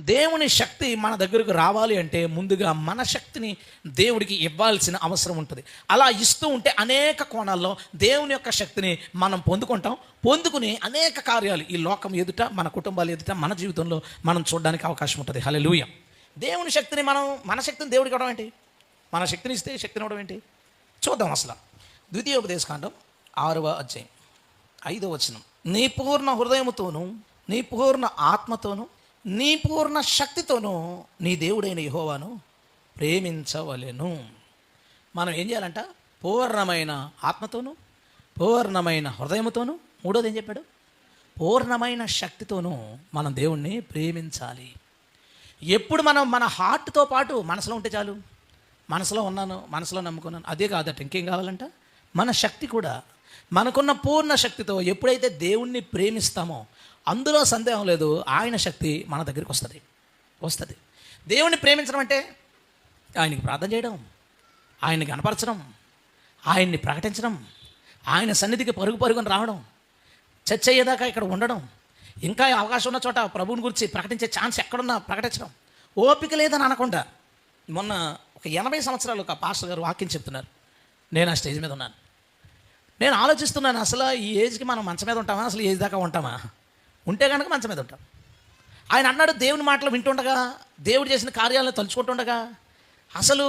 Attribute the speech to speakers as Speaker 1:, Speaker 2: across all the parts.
Speaker 1: దేవుని శక్తి మన దగ్గరకు రావాలి అంటే ముందుగా మన శక్తిని దేవుడికి ఇవ్వాల్సిన అవసరం ఉంటుంది. అలా ఇస్తూ ఉంటే అనేక కోణాల్లో దేవుని యొక్క శక్తిని మనం పొందుకుంటాం. పొందుకుని అనేక కార్యాలు ఈ లోకం ఎదుట, మన కుటుంబాలు ఎదుట, మన జీవితంలో మనం చూడడానికి అవకాశం ఉంటుంది. హల్లెలూయా. దేవుని శక్తిని మన శక్తిని దేవుడికి ఇవ్వడం ఏంటి? మన శక్తిని ఇస్తే శక్తిని ఇవ్వడం ఏంటి? చూద్దాం. అసలు ద్వితీయోపదేశకాండం 6వ అధ్యాయం 5వ వచనం. నీ పూర్ణ హృదయముతోనూ, నీ పూర్ణ ఆత్మతోనూ, నీ పూర్ణ శక్తితోనూ నీ దేవుడైన యెహోవాను ప్రేమించవలెను. మనం ఏం చేయాలంట? పూర్ణమైన ఆత్మతోనూ, పూర్ణమైన హృదయముతోనూ, మూడోది ఏం చెప్పాడు? పూర్ణమైన శక్తితోనూ మనం దేవుణ్ణి ప్రేమించాలి. ఎప్పుడు మనం మన హార్ట్తో పాటు మనసులో ఉంటే చాలు. మనసులో ఉన్నాను, మనసులో నమ్ముకున్నాను, అదే కాదట. ఇంకేం కావాలంట? మన శక్తి కూడా. మనకున్న పూర్ణ శక్తితో ఎప్పుడైతే దేవుణ్ణి ప్రేమిస్తామో అందులో సందేహం లేదు, ఆయన శక్తి మన దగ్గరికి వస్తుంది. దేవుణ్ణి ప్రేమించడం అంటే ఆయనకి ప్రార్థన చేయడం, ఆయన్ని కనపరచడం, ఆయన్ని ప్రకటించడం, ఆయన సన్నిధికి పరుగుని రావడం, చర్చ అయ్యేదాకా ఇక్కడ ఉండడం, ఇంకా అవకాశం ఉన్న చోట ప్రభువుని గురించి ప్రకటించే ఛాన్స్ ఎక్కడున్నా ప్రకటించడం. ఓపిక లేదని అనకుండా, మొన్న ఒక 80 సంవత్సరాలు ఒక పాస్టర్ గారు వాక్యం చెప్తున్నారు. నేను ఆ స్టేజ్ మీద ఉన్నాను. నేను ఆలోచిస్తున్నాను, అసలు ఈ ఏజ్కి మనం మంచం మీద ఉంటామా? అసలు ఏజ్ దాకా ఉంటామా? ఉంటే కనుక మంచం మీద ఉంటాం. ఆయన అన్నాడు, దేవుని మాటలు వింటుండగా, దేవుడు చేసిన కార్యాలను తలుచుకుంటుండగా అసలు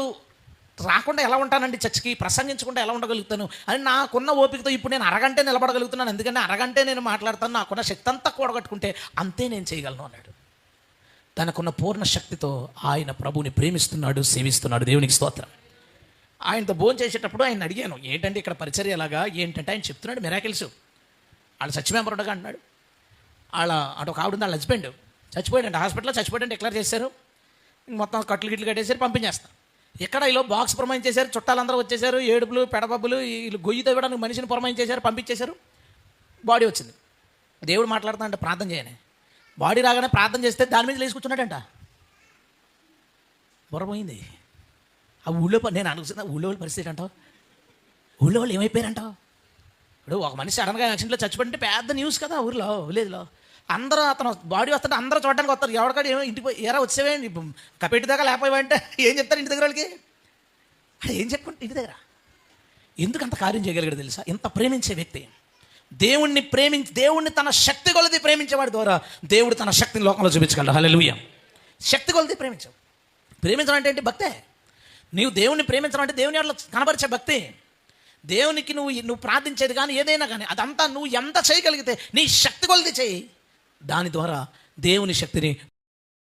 Speaker 1: రాకుండా ఎలా ఉంటానండి, చర్చికి ప్రసంగించకుండా ఎలా ఉండగలుగుతాను అని నాకున్న ఓపికతో ఇప్పుడు నేను అరగంటే నిలబడగలుగుతున్నాను. ఎందుకంటే అరగంటే నేను మాట్లాడతాను, నాకున్న శక్తి అంతా కూడగట్టుకుంటే అంతే నేను చేయగలను అన్నాడు. తనకున్న పూర్ణ శక్తితో ఆయన ప్రభువుని ప్రేమిస్తున్నాడు, సేవిస్తున్నాడు. దేవునికి స్తోత్రం. ఆయనతో భోజనం చేసేటప్పుడు ఆయన అడిగాను, ఏంటంటే ఇక్కడ పరిచర్య ఎలాగా ఏంటంటే, ఆయన చెప్తున్నాడు మిరాకిల్స్. వాళ్ళు చచ్చి మెంబర్ ఉండగా అంటున్నాడు. అటు ఒక ఆవిడ ఉంది, వాళ్ళ హస్బెండ్ చచ్చిపోయాడంటే, హాస్పిటల్లో చచ్చిపోయాడంటే డిక్లేర్ చేశారు. మొత్తం గిట్లు కట్టేసారు, పంపించేస్తారు. ఎక్కడ ఇలా బాక్స్ పురమాయించేశారు, చుట్టాలందరూ వచ్చేసారు, ఏడుపులు పెడబబ్బులు, వీళ్ళు గొయ్యి తవ్వడానికి మనిషిని పురమాయించేశారు, పంపించేశారు. బాడీ వచ్చింది. దేవుడు మాట్లాడుతాడంటే ప్రార్థన చేయని. బాడీ రాగానే ప్రార్థన చేస్తే దాని మీద లేచి కూర్చున్నాడంట. బుర్రపోయింది. ఆ ఊళ్ళో నేను అనుకున్నా, ఊళ్ళో వాళ్ళ పరిస్థితి అంటావు, ఊళ్ళో వాళ్ళు ఏమైపోయారంటావు? ఇప్పుడు ఒక మనిషి సడన్గా యాక్సిడెంట్లో చచ్చిపోయింటే పెద్ద న్యూస్ కదా ఊరిలో, విలేజ్లో. అందరూ అతను బాడీ వస్తుంటే అందరూ చూడడానికి వస్తారు. ఎవరికాడు ఏమో ఇంటికి పోయి ఎరా వచ్చేవే కపెట్టి దాకా లేకపోయావంటే ఏం చెప్తారు ఇంటి దగ్గర వాళ్ళకి? ఏం చెప్పుకుంటే ఇంటి దగ్గర ఎందుకు అంత కార్యం చేయగలిగాడు తెలుసా? ఇంత ప్రేమించే వ్యక్తి, దేవుణ్ణి తన శక్తి కొలది ప్రేమించేవాడి ద్వారా దేవుడు తన శక్తిని లోకంలో చూపించగలడు. హల్లెలూయా. శక్తి కొలది ప్రేమించడం అంటే ఏంటి? భక్తే. నీవు దేవుణ్ణి ప్రేమించడం అంటే దేవుని అట్లా కనబరిచే భక్తి. దేవునికి నువ్వు ప్రార్థించేది కానీ ఏదైనా కానీ అదంతా నువ్వు ఎంత చేయగలిగితే నీ శక్తి కొలది చేయి. దాని ద్వారా దేవుని శక్తిని